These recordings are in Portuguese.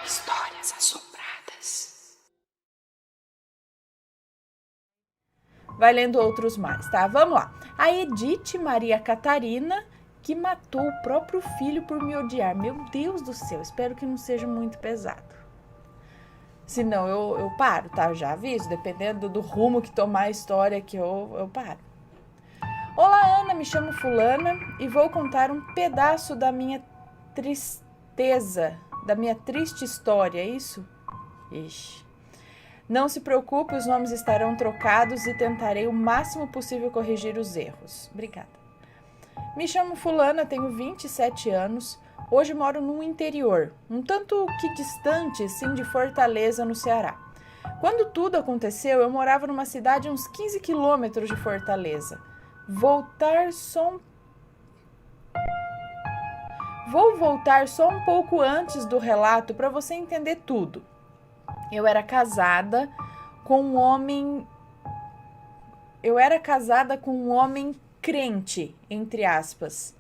Histórias assombradas. Vai lendo outros mais, tá? Vamos lá. A Edith Maria Catarina, que matou o próprio filho por me odiar. Meu Deus do céu, espero que não seja muito pesado. Senão eu paro, tá? Eu já aviso, dependendo do rumo que tomar a história que eu paro. Olá, Ana, me chamo Fulana e vou contar um pedaço da minha tristeza, da minha triste história, é isso? Ixi. Não se preocupe, os nomes estarão trocados e tentarei o máximo possível corrigir os erros. Obrigada. Me chamo Fulana, tenho 27 anos. Hoje moro no interior, um tanto que distante, sim, de Fortaleza, no Ceará. Quando tudo aconteceu, eu morava numa cidade a uns 15 quilômetros de Fortaleza. Vou voltar só um pouco antes do relato para você entender tudo. Eu era casada com um homem crente, entre aspas,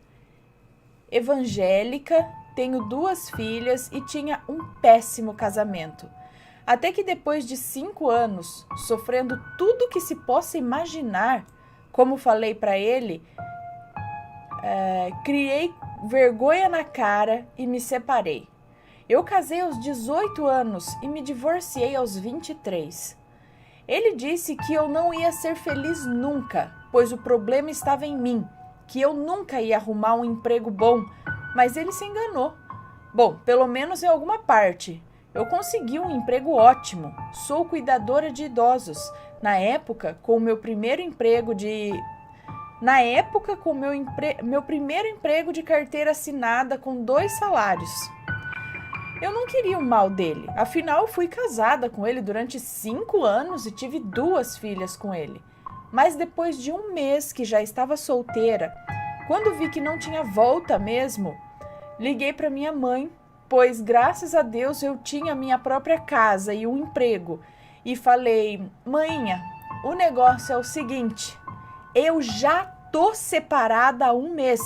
evangélica, tenho 2 filhas e tinha um péssimo casamento. Até que depois de 5 anos, sofrendo tudo que se possa imaginar, como falei para ele, criei vergonha na cara e me separei. Eu casei aos 18 anos e me divorciei aos 23. Ele disse que eu não ia ser feliz nunca, pois o problema estava em mim, que eu nunca ia arrumar um emprego bom, mas ele se enganou. Bom, pelo menos em alguma parte. Eu consegui um emprego ótimo. Sou cuidadora de idosos. Na época, com meu primeiro emprego de carteira assinada com 2 salários. Eu não queria o mal dele, afinal fui casada com ele durante 5 anos e tive 2 filhas com ele. Mas depois de 1 mês que já estava solteira, quando vi que não tinha volta mesmo, liguei para minha mãe, pois graças a Deus eu tinha minha própria casa e um emprego, e falei: "Mãinha, o negócio é o seguinte, eu já tô separada há 1 mês,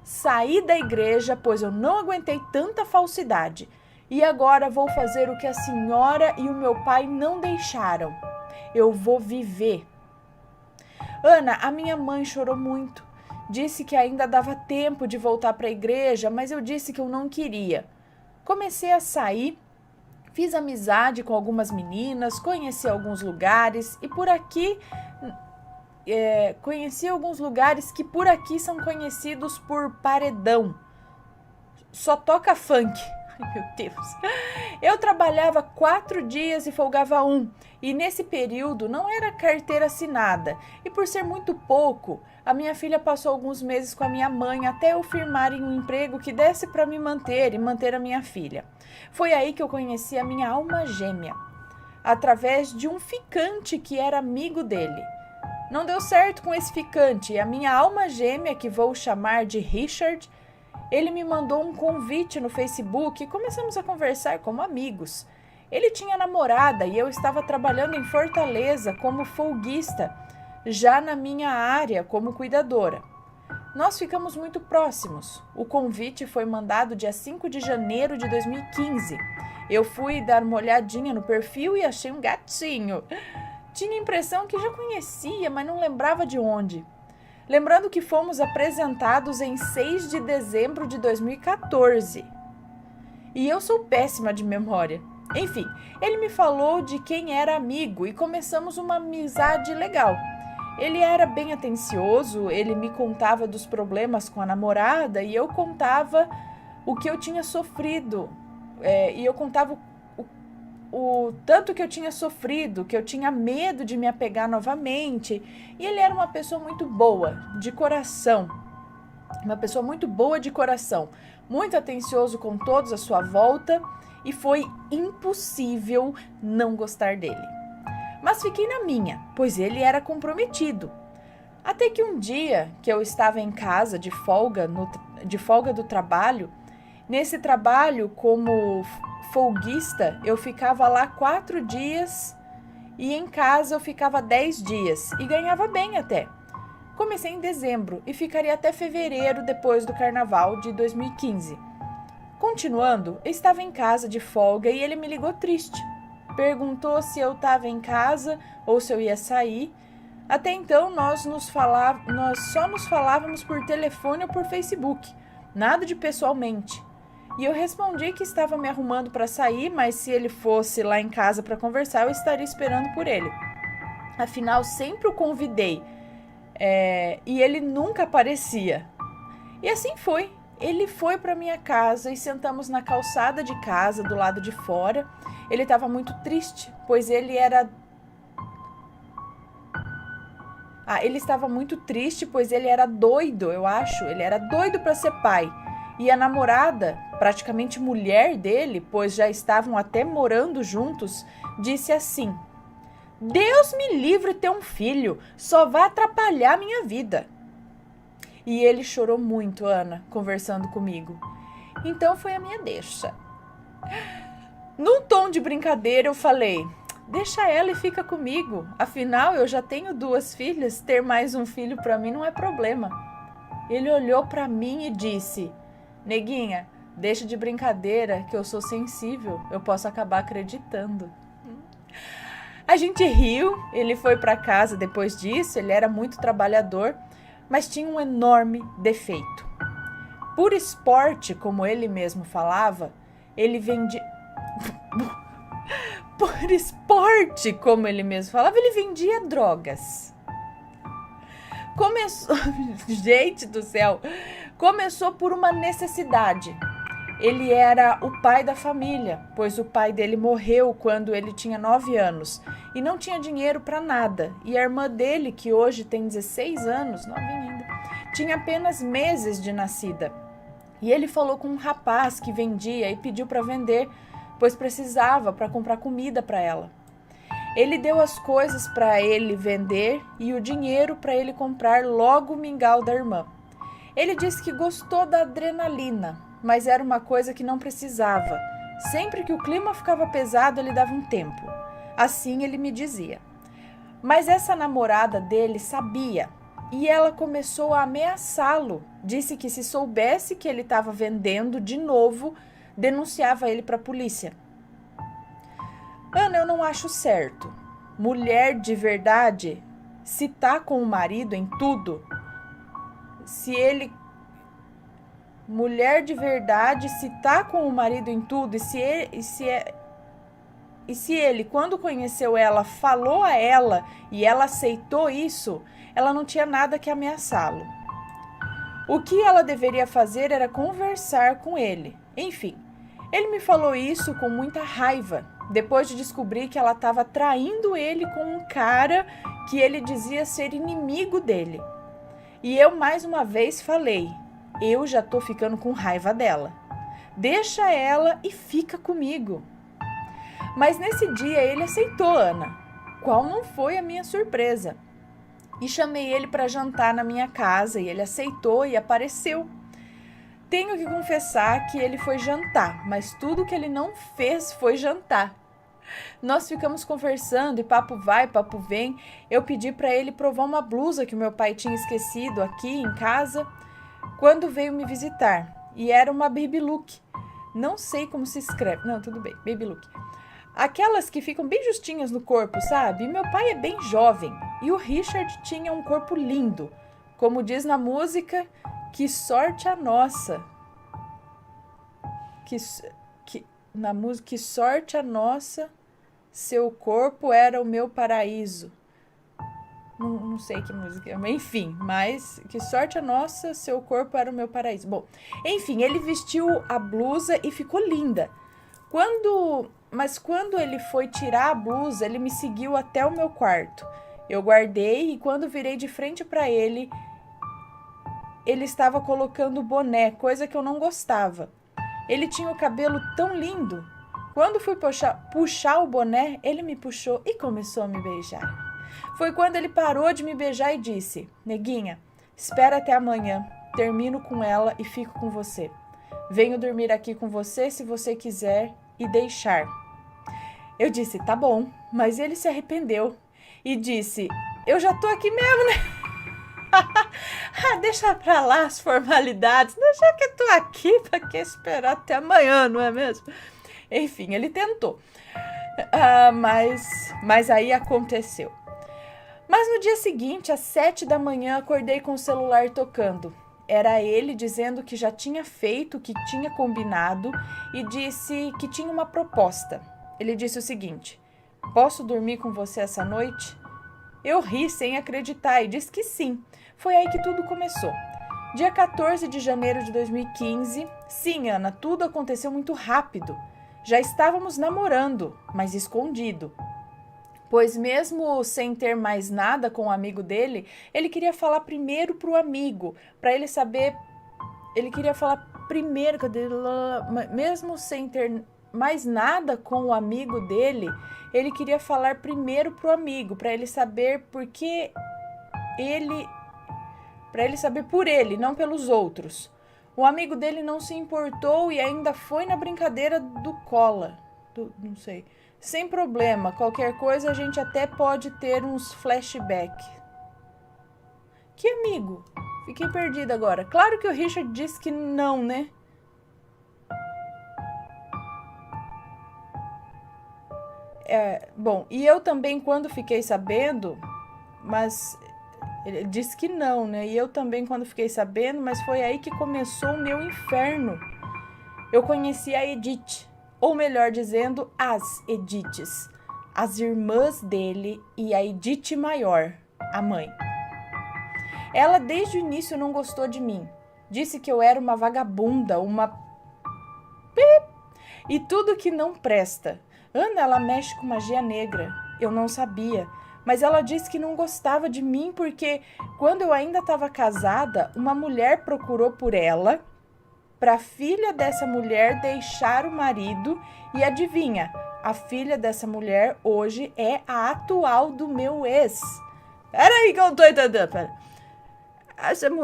saí da igreja, pois eu não aguentei tanta falsidade. E agora vou fazer o que a senhora e o meu pai não deixaram. Eu vou viver." Ana, a minha mãe chorou muito. Disse que ainda dava tempo de voltar para a igreja, mas eu disse que eu não queria. Comecei a sair, fiz amizade com algumas meninas, conheci alguns lugares e por aqui... conheci alguns lugares que por aqui são conhecidos por paredão. Só toca funk. Ai, meu Deus. Eu trabalhava 4 dias e folgava 1. E nesse período não era carteira assinada. E por ser muito pouco, a minha filha passou alguns meses com a minha mãe até eu firmar em um emprego que desse para me manter e manter a minha filha. Foi aí que eu conheci a minha alma gêmea, através de um ficante que era amigo dele. Não deu certo com esse ficante e a minha alma gêmea, que vou chamar de Richard, ele me mandou um convite no Facebook e começamos a conversar como amigos. Ele tinha namorada e eu estava trabalhando em Fortaleza como folguista, já na minha área como cuidadora. Nós ficamos muito próximos. O convite foi mandado dia 5 de janeiro de 2015. Eu fui dar uma olhadinha no perfil e achei um gatinho. Tinha a impressão que já conhecia, mas não lembrava de onde. Lembrando que fomos apresentados em 6 de dezembro de 2014. E eu sou péssima de memória. Enfim, ele me falou de quem era amigo e começamos uma amizade legal. Ele era bem atencioso, ele me contava dos problemas com a namorada e eu contava o que eu tinha sofrido. E eu contava o tanto que eu tinha sofrido, que eu tinha medo de me apegar novamente. E ele era uma pessoa muito boa, de coração. Uma pessoa muito boa de coração. Muito atencioso com todos à sua volta. E foi impossível não gostar dele. Mas fiquei na minha, pois ele era comprometido. Até que um dia que eu estava em casa de folga do trabalho, nesse trabalho como folguista, eu ficava lá 4 dias e em casa eu ficava 10 dias e ganhava bem até. Comecei em dezembro e ficaria até fevereiro depois do carnaval de 2015. Continuando, eu estava em casa de folga e ele me ligou triste. Perguntou se eu estava em casa ou se eu ia sair. Até então, nós só nos falávamos por telefone ou por Facebook, nada de pessoalmente. E eu respondi que estava me arrumando para sair, mas se ele fosse lá em casa para conversar, eu estaria esperando por ele. Afinal, sempre o convidei, e ele nunca aparecia. E assim foi. Ele foi para minha casa e sentamos na calçada de casa, do lado de fora. Ele estava muito triste, pois ele era doido, eu acho. Ele era doido para ser pai. E a namorada, praticamente mulher dele, pois já estavam até morando juntos, disse assim: Deus me livre ter um filho, só vai atrapalhar minha vida. E ele chorou muito, Ana, conversando comigo. Então foi a minha deixa. Num tom de brincadeira eu falei: deixa ela e fica comigo. Afinal, eu já tenho 2 filhas, ter mais um filho para mim não é problema. Ele olhou para mim e disse: Neguinha, deixa de brincadeira que eu sou sensível, eu posso acabar acreditando. A gente riu, ele foi para casa depois disso, ele era muito trabalhador, mas tinha um enorme defeito. Por esporte, como ele mesmo falava, ele vendia... Por esporte, como ele mesmo falava, ele vendia drogas. Gente do céu, começou por uma necessidade. Ele era o pai da família, pois o pai dele morreu quando ele tinha 9 anos e não tinha dinheiro para nada. E a irmã dele, que hoje tem 16 anos, novinha ainda, tinha apenas meses de nascida. E ele falou com um rapaz que vendia e pediu para vender, pois precisava para comprar comida para ela. Ele deu as coisas para ele vender e o dinheiro para ele comprar logo o mingau da irmã. Ele disse que gostou da adrenalina, mas era uma coisa que não precisava. Sempre que o clima ficava pesado, ele dava um tempo. Assim ele me dizia. Mas essa namorada dele sabia e ela começou a ameaçá-lo. Disse que se soubesse que ele estava vendendo de novo, denunciava ele para a polícia. Ana, eu não acho certo. Mulher de verdade, se tá com o marido em tudo, Mulher de verdade, se tá com o marido em tudo, e se ele, quando conheceu ela, falou a ela e ela aceitou isso, ela não tinha nada que ameaçá-lo. O que ela deveria fazer era conversar com ele. Enfim, ele me falou isso com muita raiva, depois de descobrir que ela estava traindo ele com um cara que ele dizia ser inimigo dele. E eu mais uma vez falei: eu já tô ficando com raiva dela. Deixa ela e fica comigo. Mas nesse dia ele aceitou, Ana. Qual não foi a minha surpresa? E chamei ele para jantar na minha casa e ele aceitou e apareceu. Tenho que confessar que ele foi jantar, mas tudo que ele não fez foi jantar. Nós ficamos conversando e papo vai, papo vem. Eu pedi para ele provar uma blusa que o meu pai tinha esquecido aqui em casa quando veio me visitar. E era uma baby look. Não sei como se escreve. Não, tudo bem, baby look. Aquelas que ficam bem justinhas no corpo, sabe? E meu pai é bem jovem. E o Richard tinha um corpo lindo. Como diz na música, que sorte a nossa. Na música, que sorte a nossa, seu corpo era o meu paraíso. Não sei que música é, mas enfim, mas que sorte a nossa, seu corpo era o meu paraíso. Bom, enfim, ele vestiu a blusa e ficou linda. Mas quando ele foi tirar a blusa, ele me seguiu até o meu quarto. Eu guardei e quando virei de frente para ele, ele estava colocando o boné, coisa que eu não gostava. Ele tinha o cabelo tão lindo. Quando fui puxar o boné, ele me puxou e começou a me beijar. Foi quando ele parou de me beijar e disse: Neguinha, espera até amanhã, termino com ela e fico com você. Venho dormir aqui com você se você quiser e deixar. Eu disse: tá bom, mas ele se arrependeu e disse: eu já tô aqui mesmo, né? Deixa pra lá as formalidades, deixa que eu tô aqui, pra que esperar até amanhã, não é mesmo? Enfim, ele tentou, mas aí aconteceu. Mas no dia seguinte, às 7 da manhã, acordei com o celular tocando. Era ele dizendo que já tinha feito o que tinha combinado e disse que tinha uma proposta. Ele disse o seguinte: posso dormir com você essa noite? Eu ri sem acreditar e disse que sim. Foi aí que tudo começou. Dia 14 de janeiro de 2015. Sim, Ana, tudo aconteceu muito rápido. Já estávamos namorando, mas escondido. Pois mesmo sem ter mais nada com o amigo dele, ele queria falar primeiro pro amigo, para ele saber. Ele queria falar primeiro, mesmo sem ter mais nada com o amigo dele, ele queria falar primeiro pro amigo, para ele saber porque ele, para ele saber por ele, não pelos outros. O amigo dele não se importou e ainda foi na brincadeira do cola, não sei. Sem problema, qualquer coisa a gente até pode ter uns flashback. Que amigo? Fiquei perdida agora. Claro que o Richard disse que não, né? Bom, e eu também quando fiquei sabendo, mas ele disse que não, né? E eu também quando fiquei sabendo, mas foi aí que começou o meu inferno. Eu conheci a Edith, ou melhor dizendo, as Ediths, as irmãs dele e a Edith maior, a mãe. Ela desde o início não gostou de mim. Disse que eu era uma vagabunda, uma e tudo que não presta. Ana, ela mexe com magia negra. Eu não sabia. Mas ela disse que não gostava de mim porque, quando eu ainda estava casada, uma mulher procurou por ela para a filha dessa mulher deixar o marido. E adivinha, a filha dessa mulher hoje é a atual do meu ex. Peraí que eu tô entendendo,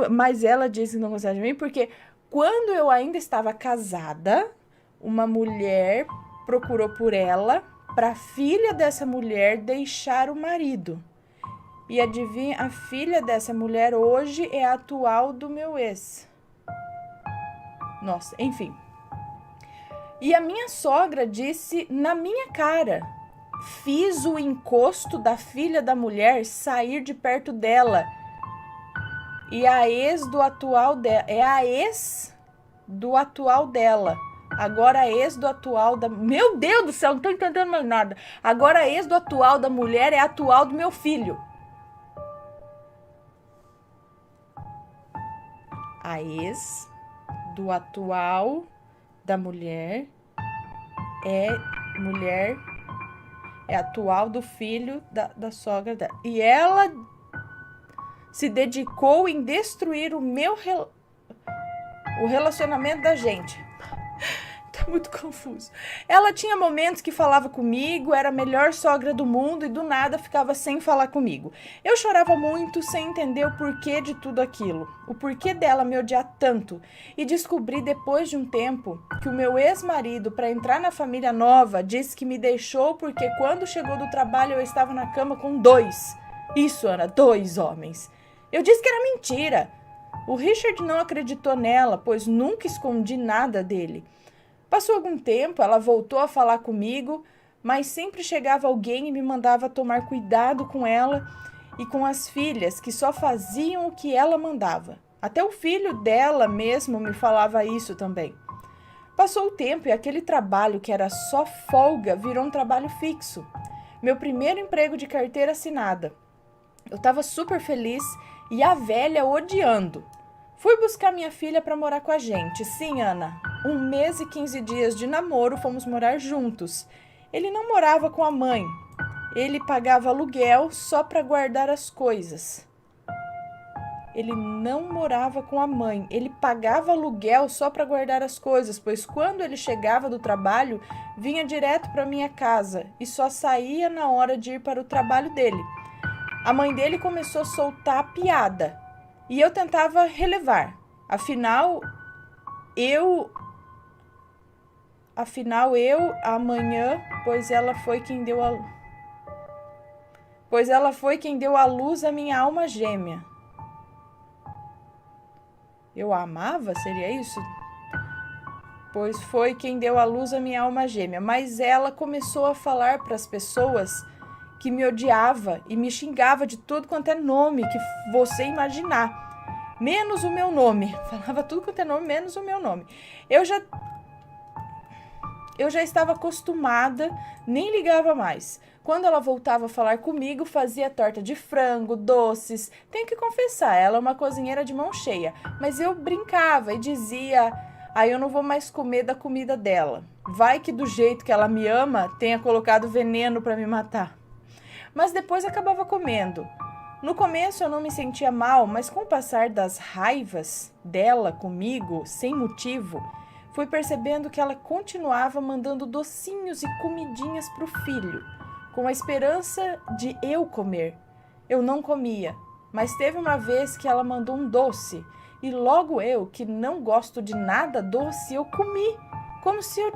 Mas ela disse que não gostava de mim porque, quando eu ainda estava casada, uma mulher procurou por ela para a filha dessa mulher deixar o marido. E adivinha, a filha dessa mulher hoje é a atual do meu ex. Nossa, enfim. E a minha sogra disse na minha cara: fiz o encosto da filha da mulher sair de perto dela. E a ex do atual dela. É a ex do atual dela. Agora a ex do atual da... Meu Deus do céu, não tô entendendo mais nada. Agora a ex do atual da mulher é a atual do meu filho. A ex do atual da mulher é atual do filho da sogra dela. E ela se dedicou em destruir o relacionamento da gente. Tá muito confuso. Ela tinha momentos que falava comigo, era a melhor sogra do mundo e do nada ficava sem falar comigo. Eu chorava muito sem entender o porquê de tudo aquilo, o porquê dela me odiar tanto. E descobri depois de um tempo que o meu ex-marido, para entrar na família nova, disse que me deixou porque quando chegou do trabalho eu estava na cama com 2. Isso, Ana, 2 homens. Eu disse que era mentira. O Richard não acreditou nela, pois nunca escondi nada dele. Passou algum tempo, ela voltou a falar comigo, mas sempre chegava alguém e me mandava tomar cuidado com ela e com as filhas, que só faziam o que ela mandava. Até o filho dela mesmo me falava isso também. Passou o tempo e aquele trabalho que era só folga virou um trabalho fixo. Meu primeiro emprego de carteira assinada. Eu estava super feliz e a velha odiando. Fui buscar minha filha para morar com a gente. Sim, Ana. 1 mês e 15 dias de namoro, fomos morar juntos. Ele não morava com a mãe. Ele pagava aluguel só para guardar as coisas. Ele não morava com a mãe. Ele pagava aluguel só para guardar as coisas, pois quando ele chegava do trabalho, vinha direto para minha casa e só saía na hora de ir para o trabalho dele. A mãe dele começou a soltar piada e eu tentava relevar. Afinal, eu amanhã, pois ela foi quem deu a luz à minha alma gêmea. Eu a amava? Seria isso? Pois foi quem deu à luz a minha alma gêmea, mas ela começou a falar para as pessoas que me odiava e me xingava de tudo quanto é nome que você imaginar, menos o meu nome. Falava tudo quanto é nome, menos o meu nome. Eu já estava acostumada, nem ligava mais. Quando ela voltava a falar comigo, fazia torta de frango, doces. Tenho que confessar, ela é uma cozinheira de mão cheia. Mas eu brincava e dizia: eu não vou mais comer da comida dela. Vai que do jeito que ela me ama, tenha colocado veneno para me matar. Mas depois acabava comendo. No começo eu não me sentia mal, mas com o passar das raivas dela comigo, sem motivo, fui percebendo que ela continuava mandando docinhos e comidinhas para o filho, com a esperança de eu comer. Eu não comia, mas teve uma vez que ela mandou um doce, e logo eu, que não gosto de nada doce, eu comi, como se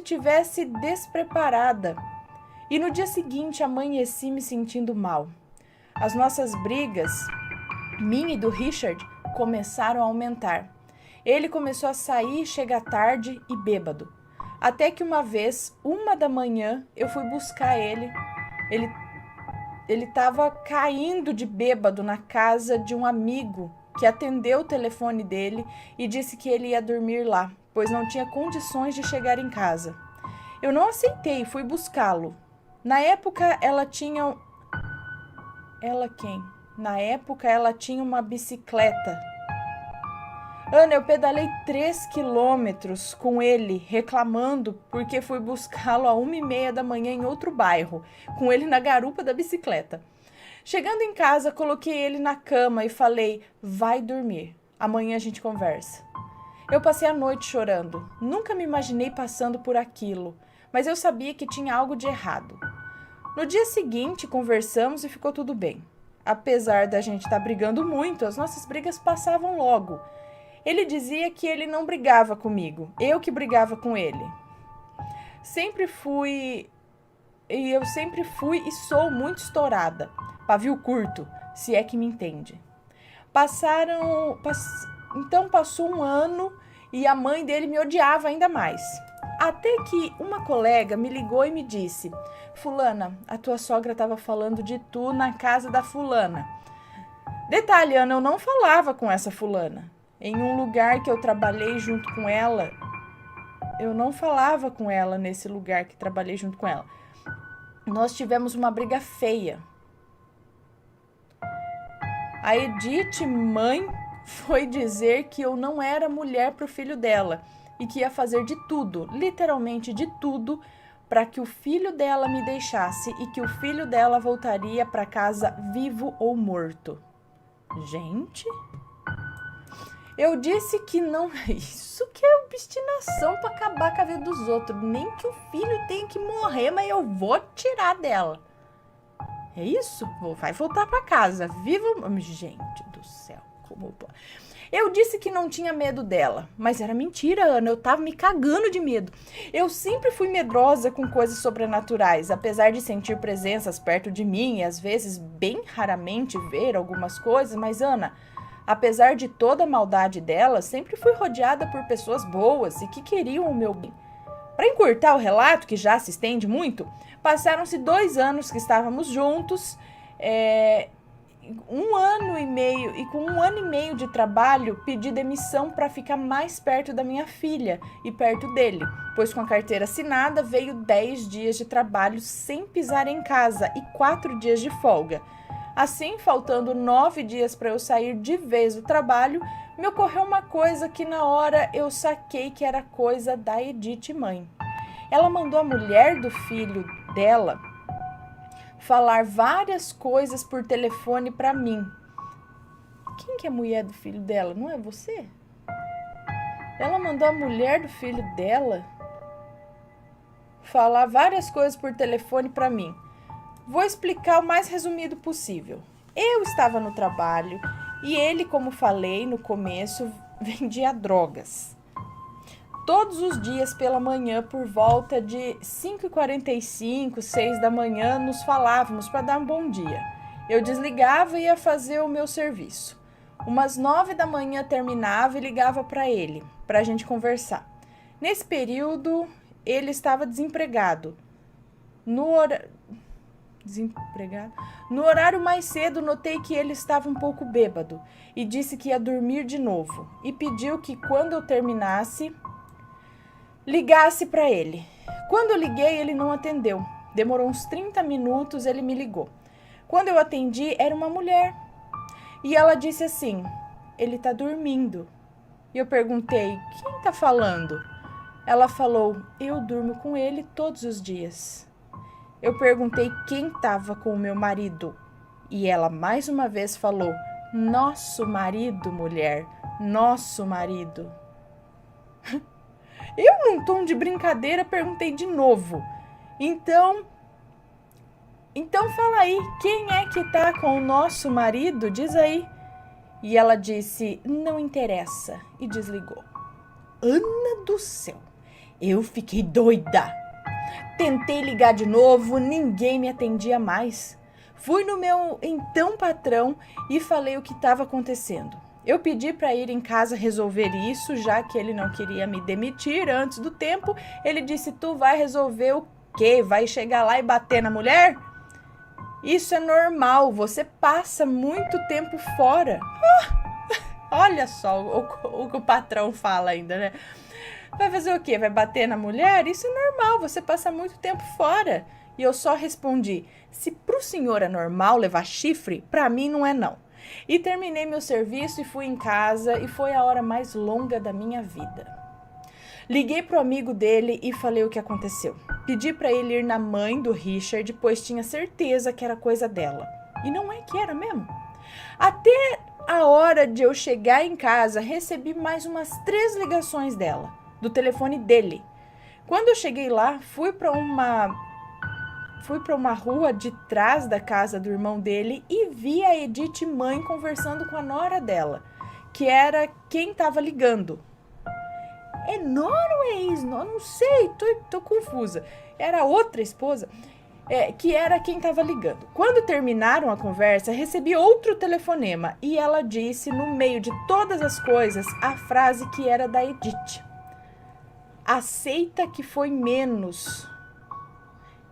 tivesse despreparada. E no dia seguinte amanheci me sentindo mal. As nossas brigas, minha e do Richard, começaram a aumentar. Ele começou a sair, chegar tarde e bêbado. Até que uma vez, 1h, eu fui buscar ele. Ele estava caindo de bêbado na casa de um amigo que atendeu o telefone dele e disse que ele ia dormir lá, pois não tinha condições de chegar em casa. Eu não aceitei e fui buscá-lo. Na época, ela tinha... Ela quem? Na época, ela tinha uma bicicleta. Ana, eu pedalei 3 quilômetros com ele, reclamando porque fui buscá-lo a 1h30 em outro bairro, com ele na garupa da bicicleta. Chegando em casa, coloquei ele na cama e falei: vai dormir, amanhã a gente conversa. Eu passei a noite chorando, nunca me imaginei passando por aquilo, mas eu sabia que tinha algo de errado. No dia seguinte, conversamos e ficou tudo bem. Apesar da gente estar brigando muito, as nossas brigas passavam logo. Ele dizia que ele não brigava comigo, eu que brigava com ele. Eu sempre fui e sou muito estourada, pavio curto, se é que me entende. Então passou 1 ano e a mãe dele me odiava ainda mais. Até que uma colega me ligou e me disse: fulana, a tua sogra estava falando de tu na casa da fulana. Detalhe, Ana, eu não falava com essa fulana. Em um lugar que eu trabalhei junto com ela, eu não falava com ela nesse lugar que trabalhei junto com ela. Nós tivemos uma briga feia. A Edith, mãe, foi dizer que eu não era mulher para o filho dela e que ia fazer de tudo, literalmente de tudo, para que o filho dela me deixasse e que o filho dela voltaria para casa vivo ou morto. Gente, eu disse que não. Isso que é obstinação para acabar com a vida dos outros. Nem que o filho tenha que morrer, mas eu vou tirar dela. É isso? Vai voltar para casa vivo. Gente do céu, como... Eu disse que não tinha medo dela, mas era mentira, Ana, eu tava me cagando de medo. Eu sempre fui medrosa com coisas sobrenaturais, apesar de sentir presenças perto de mim e às vezes, bem raramente, ver algumas coisas, mas Ana, apesar de toda a maldade dela, sempre fui rodeada por pessoas boas e que queriam o meu bem. Para encurtar o relato, que já se estende muito, passaram-se 2 anos que estávamos juntos, 1 ano e meio, e com 1 ano e meio de trabalho, pedi demissão para ficar mais perto da minha filha e perto dele, pois com a carteira assinada veio 10 dias de trabalho sem pisar em casa e 4 dias de folga. Assim, faltando 9 dias para eu sair de vez do trabalho, me ocorreu uma coisa que na hora eu saquei que era coisa da Edith, mãe. Ela mandou a mulher do filho dela falar várias coisas por telefone para mim. Quem que é a mulher do filho dela? Não é você? Ela mandou a mulher do filho dela falar várias coisas por telefone para mim. Vou explicar o mais resumido possível. Eu estava no trabalho e ele, como falei no começo, vendia drogas. Todos os dias pela manhã, por volta de 5h45, 6 da manhã, nos falávamos para dar um bom dia. Eu desligava e ia fazer o meu serviço. Umas 9 da manhã terminava e ligava para ele, para a gente conversar. Nesse período, ele estava desempregado. No horário mais cedo, notei que ele estava um pouco bêbado e disse que ia dormir de novo. E pediu que quando eu terminasse, ligasse para ele. Quando eu liguei, ele não atendeu. Demorou uns 30 minutos, ele me ligou. Quando eu atendi, era uma mulher. E ela disse assim: ele tá dormindo. E eu perguntei: quem tá falando? Ela falou: eu durmo com ele todos os dias. Eu perguntei quem tava com o meu marido. E ela mais uma vez falou: nosso marido, mulher, nosso marido. Eu, num tom de brincadeira, perguntei de novo: Então fala aí, quem é que tá com o nosso marido? Diz aí. E ela disse: não interessa. E desligou. Ana do céu, eu fiquei doida. Tentei ligar de novo, ninguém me atendia mais. Fui no meu então patrão e falei o que estava acontecendo. Eu pedi para ir em casa resolver isso, já que ele não queria me demitir antes do tempo. Ele disse: tu vai resolver o quê? Vai chegar lá e bater na mulher? Isso é normal, você passa muito tempo fora. Olha só o que o patrão fala ainda, né? Vai fazer o quê? Vai bater na mulher? Isso é normal, você passa muito tempo fora. E eu só respondi: se pro senhor é normal levar chifre, pra mim não é não. E terminei meu serviço e fui em casa e foi a hora mais longa da minha vida. Liguei pro amigo dele e falei o que aconteceu. Pedi para ele ir na mãe do Richard, pois tinha certeza que era coisa dela. E não é que era mesmo. Até a hora de eu chegar em casa, recebi mais umas 3 ligações dela, do telefone dele. Quando eu cheguei lá, fui para uma rua de trás da casa do irmão dele e vi a Edith mãe conversando com a nora dela, que era quem estava ligando. É nora ou é ex-nora? Não sei, tô confusa. Era outra esposa, que era quem estava ligando. Quando terminaram a conversa, recebi outro telefonema e ela disse, no meio de todas as coisas, a frase que era da Edith: aceita que foi menos.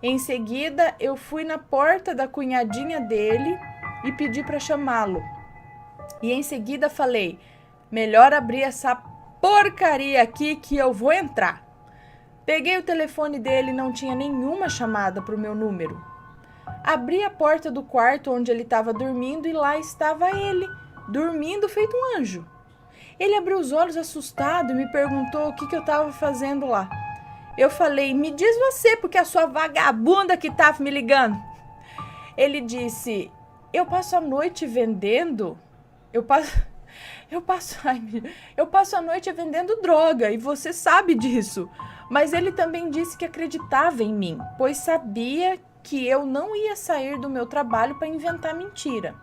Em seguida, eu fui na porta da cunhadinha dele e pedi para chamá-lo. E em seguida falei: melhor abrir essa porcaria aqui que eu vou entrar. Peguei o telefone dele e não tinha nenhuma chamada para o meu número. Abri a porta do quarto onde ele estava dormindo e lá estava ele, dormindo feito um anjo. Ele abriu os olhos assustado e me perguntou o que eu estava fazendo lá. Eu falei: me diz você, porque a sua vagabunda que estava me ligando. Ele disse: eu passo a noite vendendo. Eu passo a noite vendendo droga e você sabe disso. Mas ele também disse que acreditava em mim, pois sabia que eu não ia sair do meu trabalho para inventar mentira.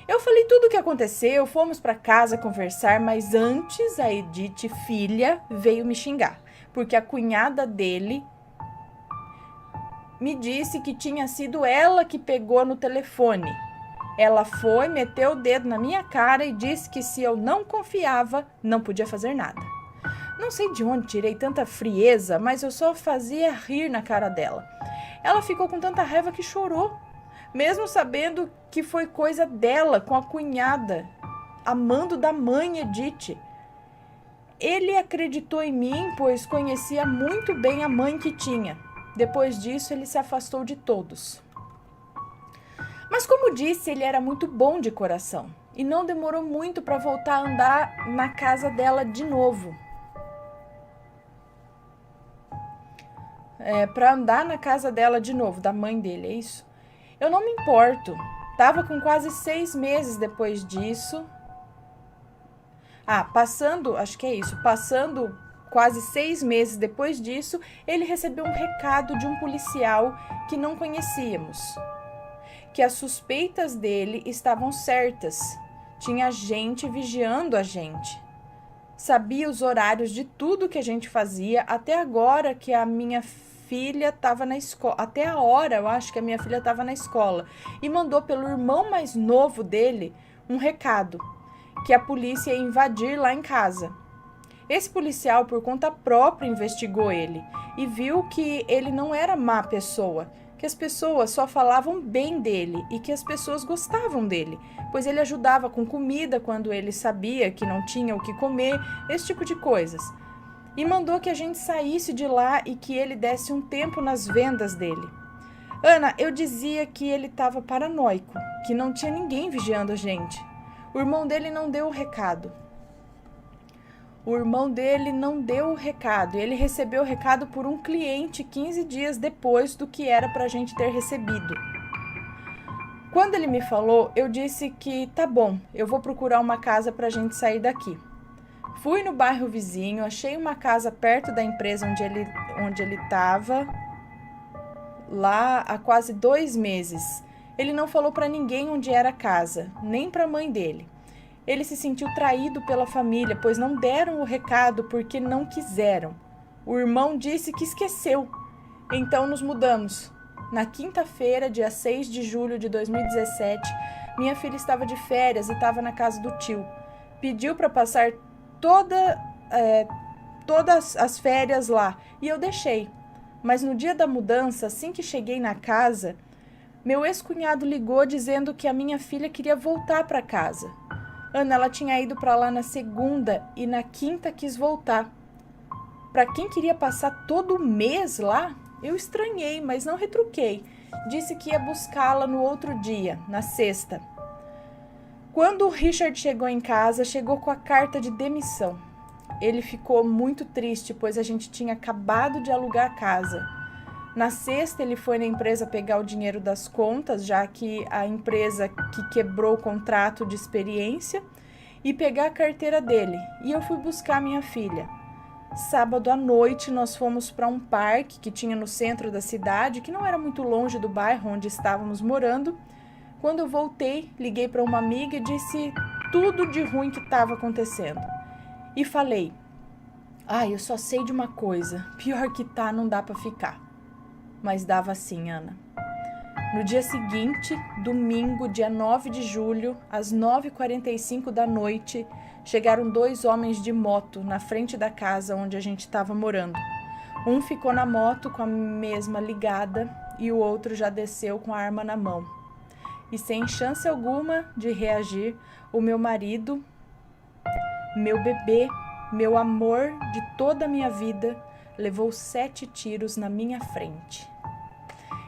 Eu falei tudo o que aconteceu, fomos para casa conversar, mas antes a Edith, filha, veio me xingar, porque a cunhada dele me disse que tinha sido ela que pegou no telefone. Ela foi, meteu o dedo na minha cara e disse que se eu não confiava, não podia fazer nada. Não sei de onde tirei tanta frieza, mas eu só fazia rir na cara dela. Ela ficou com tanta raiva que chorou, mesmo sabendo que foi coisa dela com a cunhada, amando da mãe Edith. Ele acreditou em mim, pois conhecia muito bem a mãe que tinha. Depois disso, ele se afastou de todos. Mas como disse, ele era muito bom de coração e não demorou muito para voltar a andar na casa dela de novo. Para andar na casa dela de novo, da mãe dele, é isso? Eu não me importo. Tava com quase 6 meses depois disso. Passando quase 6 meses depois disso, ele recebeu um recado de um policial que não conhecíamos. Que as suspeitas dele estavam certas. Tinha gente vigiando a gente. Sabia os horários de tudo que a gente fazia, até agora que a minha filha estava na escola, até a hora eu acho que a minha filha estava na escola, e mandou pelo irmão mais novo dele um recado, que a polícia ia invadir lá em casa. Esse policial, por conta própria, investigou ele e viu que ele não era má pessoa, que as pessoas só falavam bem dele e que as pessoas gostavam dele, pois ele ajudava com comida quando ele sabia que não tinha o que comer, esse tipo de coisas. E mandou que a gente saísse de lá e que ele desse um tempo nas vendas dele. Ana, eu dizia que ele estava paranoico, que não tinha ninguém vigiando a gente. O irmão dele não deu o recado. Ele recebeu o recado por um cliente 15 dias depois do que era para a gente ter recebido. Quando ele me falou, eu disse que tá bom, eu vou procurar uma casa para a gente sair daqui. Fui no bairro vizinho, achei uma casa perto da empresa onde ele estava, lá há quase 2 meses. Ele não falou para ninguém onde era a casa, nem para a mãe dele. Ele se sentiu traído pela família, pois não deram o recado porque não quiseram. O irmão disse que esqueceu. Então nos mudamos. Na quinta-feira, dia 6 de julho de 2017, minha filha estava de férias e estava na casa do tio. Pediu para passar todas as férias lá e eu deixei. Mas no dia da mudança, assim que cheguei na casa, meu ex-cunhado ligou dizendo que a minha filha queria voltar para casa. Ana, ela tinha ido para lá na segunda e na quinta quis voltar. Para quem queria passar todo mês lá, eu estranhei, mas não retruquei. Disse que ia buscá-la no outro dia, na sexta. Quando o Richard chegou em casa, chegou com a carta de demissão. Ele ficou muito triste, pois a gente tinha acabado de alugar a casa. Na sexta, ele foi na empresa pegar o dinheiro das contas, já que a empresa que quebrou o contrato de experiência, e pegar a carteira dele. E eu fui buscar minha filha. Sábado à noite, nós fomos para um parque que tinha no centro da cidade, que não era muito longe do bairro onde estávamos morando. Quando eu voltei, liguei para uma amiga e disse tudo de ruim que estava acontecendo. E falei, eu só sei de uma coisa, pior que tá, não dá para ficar. Mas dava sim, Ana. No dia seguinte, domingo, dia 9 de julho, às 9h45 da noite, chegaram 2 homens de moto na frente da casa onde a gente estava morando. Um ficou na moto com a mesma ligada e o outro já desceu com a arma na mão. E sem chance alguma de reagir, o meu marido, meu bebê, meu amor de toda a minha vida, levou 7 tiros na minha frente.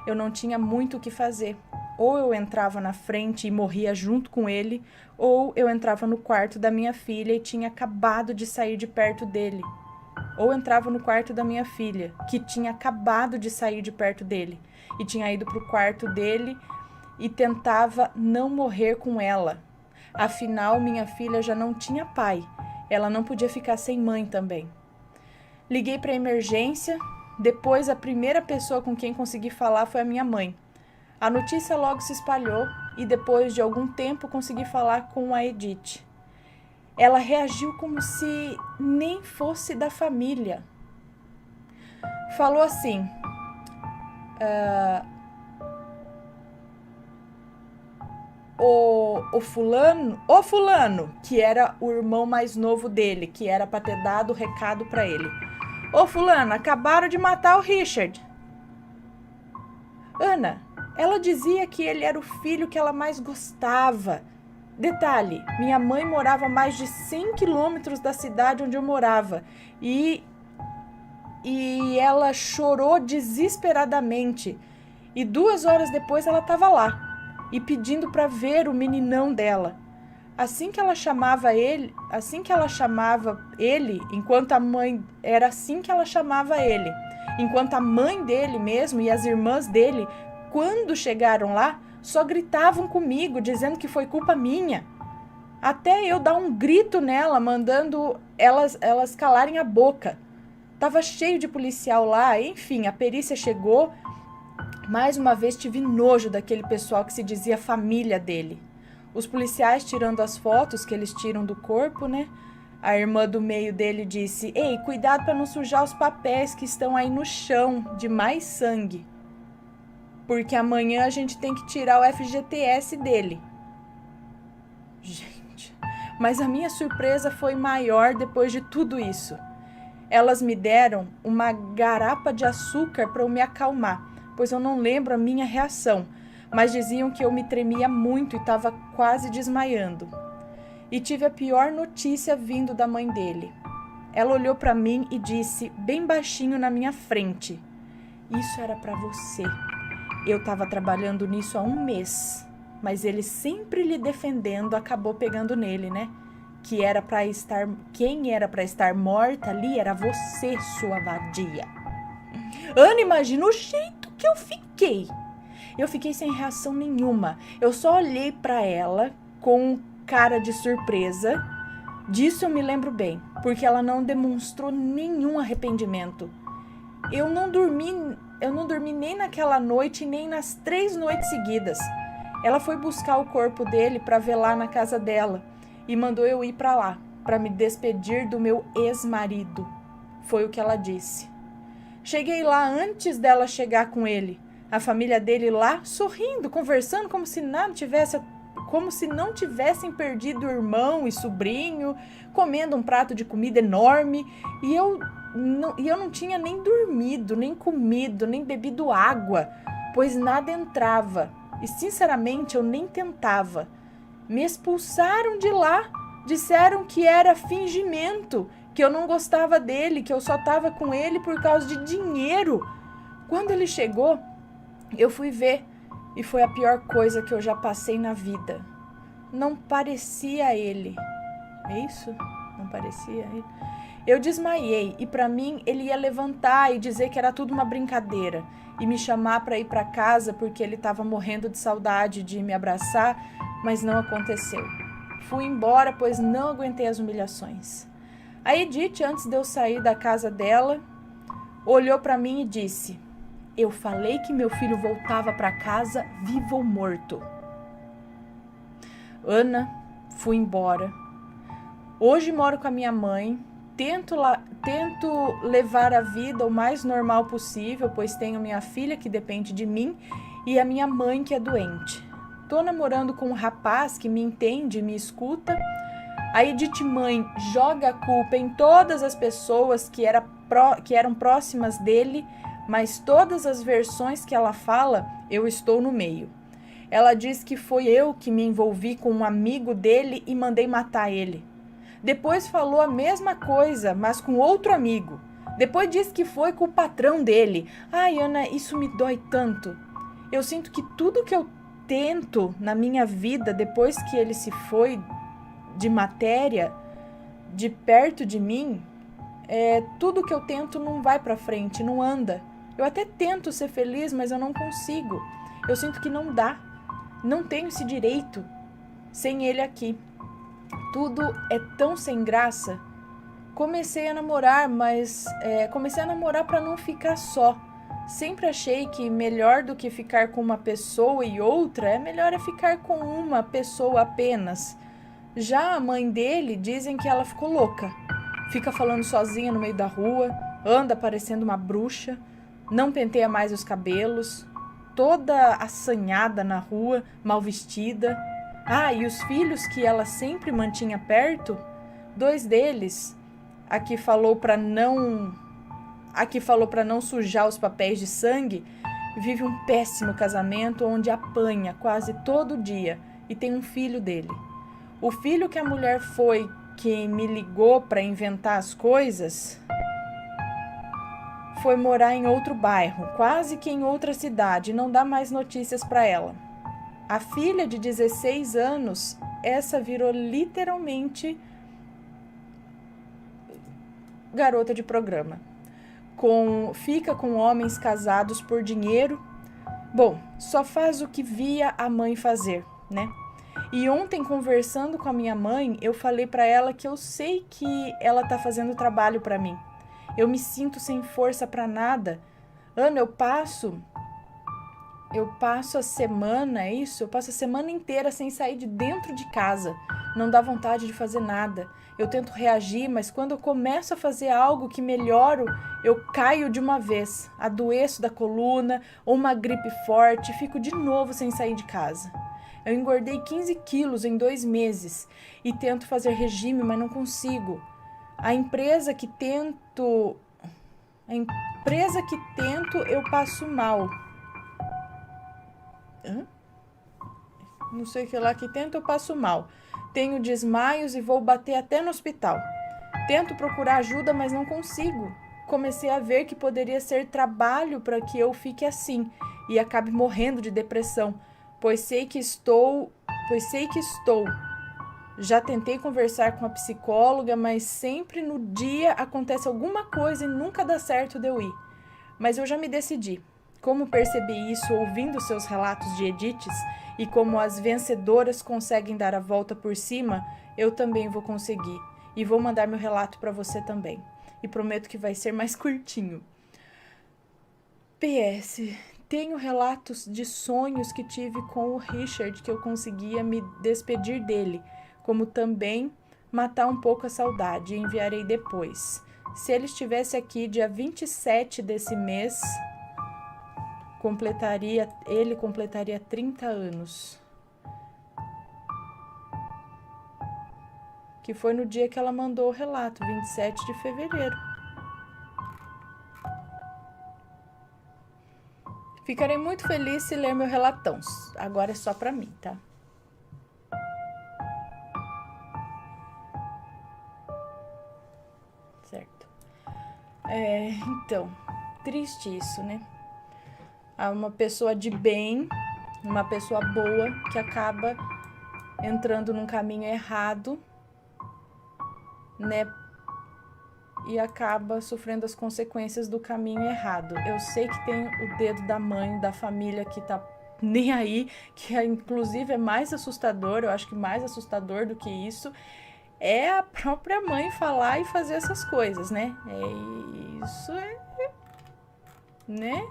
Eu não tinha muito o que fazer. Ou eu entrava na frente e morria junto com ele, ou eu entrava no quarto da minha filha e tinha acabado de sair de perto dele. Ou entrava no quarto da minha filha, que tinha acabado de sair de perto dele, e tinha ido para o quarto dele e tentava não morrer com ela. Afinal, minha filha já não tinha pai. Ela não podia ficar sem mãe também. Liguei para a emergência. Depois, a primeira pessoa com quem consegui falar foi a minha mãe. A notícia logo se espalhou e depois de algum tempo consegui falar com a Edith. Ela reagiu como se nem fosse da família. Falou assim, o fulano, que era o irmão mais novo dele, que era para ter dado o recado para ele. Ô fulano, acabaram de matar o Richard. Ana, ela dizia que ele era o filho que ela mais gostava. Detalhe, minha mãe morava a mais de 100 quilômetros da cidade onde eu morava. E ela chorou desesperadamente. E 2 horas depois ela estava lá, e pedindo para ver o meninão dela. Assim que ela chamava ele, enquanto a mãe dele mesmo e as irmãs dele, quando chegaram lá, só gritavam comigo, dizendo que foi culpa minha. Até eu dar um grito nela, mandando elas calarem a boca. Tava cheio de policial lá, enfim, a perícia chegou. Mais uma vez tive nojo daquele pessoal que se dizia família dele. Os policiais tirando as fotos que eles tiram do corpo, né? A irmã do meio dele disse: ei, cuidado para não sujar os papéis que estão aí no chão de mais sangue. Porque amanhã a gente tem que tirar o FGTS dele. Gente, mas a minha surpresa foi maior depois de tudo isso. Elas me deram uma garapa de açúcar para eu me acalmar, pois eu não lembro a minha reação, mas diziam que eu me tremia muito e estava quase desmaiando. E tive a pior notícia vindo da mãe dele. Ela olhou para mim e disse, bem baixinho na minha frente: isso era para você. Eu estava trabalhando nisso há 1 mês, mas ele sempre lhe defendendo acabou pegando nele, né? Quem era para estar morta ali era você, sua vadia. Ana, imagina o jeito que eu fiquei. Eu fiquei sem reação nenhuma. Eu só olhei para ela com cara de surpresa. Disso eu me lembro bem, porque ela não demonstrou nenhum arrependimento. Eu não dormi nem naquela noite, nem nas 3 noites seguidas. Ela foi buscar o corpo dele para velar na casa dela e mandou eu ir para lá, para me despedir do meu ex-marido. Foi o que ela disse. Cheguei lá antes dela chegar com ele. A família dele lá, sorrindo, conversando como se não tivessem perdido irmão e sobrinho, comendo um prato de comida enorme. E eu não tinha nem dormido, nem comido, nem bebido água, pois nada entrava. E sinceramente eu nem tentava. Me expulsaram de lá, disseram que era fingimento, que eu não gostava dele, que eu só estava com ele por causa de dinheiro. Quando ele chegou, eu fui ver e foi a pior coisa que eu já passei na vida. Não parecia ele. É isso? Não parecia ele? Eu desmaiei e para mim ele ia levantar e dizer que era tudo uma brincadeira e me chamar para ir para casa porque ele estava morrendo de saudade de me abraçar, mas não aconteceu. Fui embora, pois não aguentei as humilhações. A Edith, antes de eu sair da casa dela, olhou para mim e disse: eu falei que meu filho voltava para casa vivo ou morto. Ana, fui embora. Hoje moro com a minha mãe. Tento levar a vida o mais normal possível, pois tenho minha filha que depende de mim e a minha mãe que é doente. Tô namorando com um rapaz que me entende e me escuta. A Edith mãe joga a culpa em todas as pessoas que eram próximas dele, mas todas as versões que ela fala, eu estou no meio. Ela diz que foi eu que me envolvi com um amigo dele e mandei matar ele. Depois falou a mesma coisa, mas com outro amigo. Depois disse que foi com o patrão dele. Ai, Ana, isso me dói tanto. Eu sinto que tudo que eu tento na minha vida, depois que ele se foi de matéria, de perto de mim, tudo que eu tento não vai pra frente, não anda. Eu até tento ser feliz, mas eu não consigo. Eu sinto que não dá. Não tenho esse direito sem ele aqui. Tudo é tão sem graça. Comecei a namorar, mas comecei a namorar para não ficar só. Sempre achei que melhor do que ficar com uma pessoa e outra, melhor ficar com uma pessoa apenas. Já a mãe dele dizem que ela ficou louca. Fica falando sozinha no meio da rua, anda parecendo uma bruxa, não penteia mais os cabelos, toda assanhada na rua, mal vestida. E os filhos que ela sempre mantinha perto, 2 deles, a que falou para não sujar os papéis de sangue, vive um péssimo casamento onde apanha quase todo dia e tem um filho dele. O filho que a mulher foi que me ligou para inventar as coisas foi morar em outro bairro, quase que em outra cidade, não dá mais notícias para ela. A filha de 16 anos, essa virou literalmente garota de programa. Fica com homens casados por dinheiro. Bom, só faz o que via a mãe fazer, né? E ontem, conversando com a minha mãe, eu falei para ela que eu sei que ela tá fazendo trabalho para mim. Eu me sinto sem força para nada. Ana, eu passo a semana inteira sem sair de dentro de casa, Não dá vontade de fazer nada. Eu tento reagir, mas quando eu começo a fazer algo que melhoro, eu caio de uma vez, adoeço da coluna ou uma gripe forte e fico de novo sem sair de casa. Eu engordei 15 quilos em 2 meses e tento fazer regime, mas não consigo. A empresa que tento, eu passo mal. Não sei o que lá que tento, eu passo mal. Tenho desmaios e vou bater até no hospital. Tento procurar ajuda, mas não consigo. Comecei a ver que poderia ser trabalho para que eu fique assim e acabe morrendo de depressão, pois sei que estou. Já tentei conversar com a psicóloga, mas sempre no dia acontece alguma coisa e nunca dá certo de eu ir. Mas eu já me decidi. Como percebi isso ouvindo seus relatos de Edites e como as vencedoras conseguem dar a volta por cima, eu também vou conseguir. E vou mandar meu relato para você também. E prometo que vai ser mais curtinho. PS. Tenho relatos de sonhos que tive com o Richard que eu conseguia me despedir dele, como também matar um pouco a saudade, e enviarei depois. Se ele estivesse aqui dia 27 desse mês, ele completaria 30 anos. Que foi no dia que ela mandou o relato, 27 de fevereiro. Ficarei muito feliz se ler meu relatão. Agora é só pra mim, tá? Certo. Então, triste isso, né? Há uma pessoa de bem, uma pessoa boa que acaba entrando num caminho errado, né? E acaba sofrendo as consequências do caminho errado. Eu sei que tem o dedo da mãe, da família que tá nem aí, que inclusive é mais assustador, eu acho que mais assustador do que isso, é a própria mãe falar e fazer essas coisas, né? Né?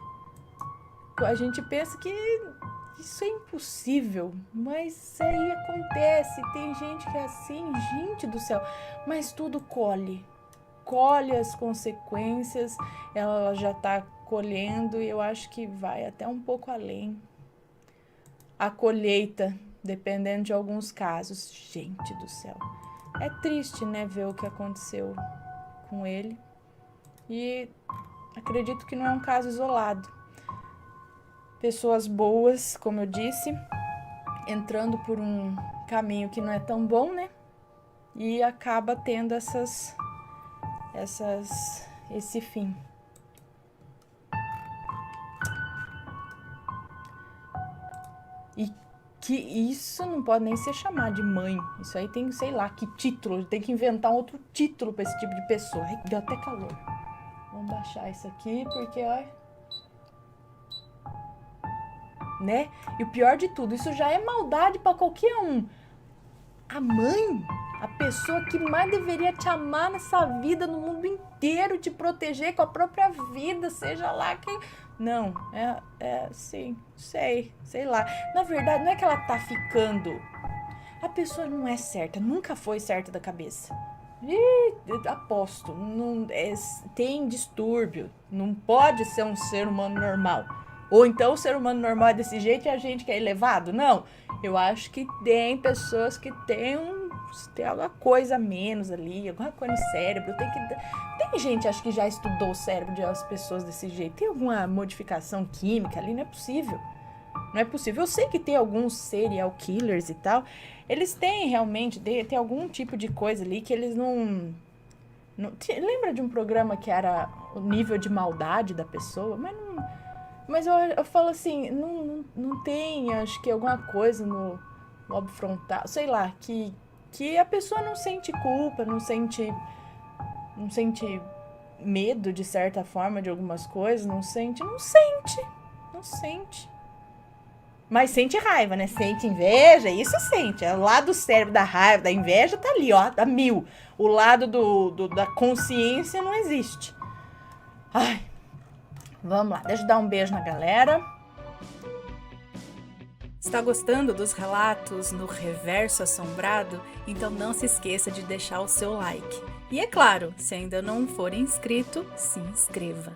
A gente pensa que isso é impossível, mas aí acontece, tem gente que é assim, gente do céu, mas tudo colhe as consequências, ela já tá colhendo e eu acho que vai até um pouco além. A colheita, dependendo de alguns casos, gente do céu. É triste, né, ver o que aconteceu com ele e acredito que não é um caso isolado. Pessoas boas, como eu disse, entrando por um caminho que não é tão bom, né? E acaba tendo esse fim. E que isso não pode nem ser chamado de mãe. Isso aí tem, sei lá, que título. Tem que inventar um outro título para esse tipo de pessoa. Ai, deu até calor. Vamos baixar isso aqui, porque, ó... Né? E o pior de tudo, isso já é maldade para qualquer um. A mãe, a pessoa que mais deveria te amar nessa vida, no mundo inteiro, te proteger com a própria vida, seja lá quem... Não, sim, sei lá. Na verdade, não é que ela tá ficando. A pessoa não é certa, nunca foi certa da cabeça. Aposto, não, tem distúrbio, não pode ser um ser humano normal. Ou então o ser humano normal é desse jeito e a gente que é elevado? Não, eu acho que tem pessoas que tem alguma coisa a menos ali, alguma coisa no cérebro. Tem gente, acho que já estudou o cérebro das pessoas desse jeito. Tem alguma modificação química ali? Não é possível. Não é possível. Eu sei que tem alguns serial killers e tal. Eles têm realmente, tem algum tipo de coisa ali que eles não... Lembra de um programa que era o nível de maldade da pessoa? Mas eu falo assim, não tem, acho que alguma coisa no lobo frontal, sei lá, que a pessoa não sente culpa, não sente medo de certa forma de algumas coisas, não sente. Mas sente raiva, né? Sente inveja, isso sente. O lado do cérebro da raiva, da inveja tá ali, ó, tá 1000. O lado da consciência não existe. Ai, vamos lá, deixa eu dar um beijo na galera. Está gostando dos relatos no Reverso Assombrado? Então não se esqueça de deixar o seu like. E é claro, se ainda não for inscrito, se inscreva.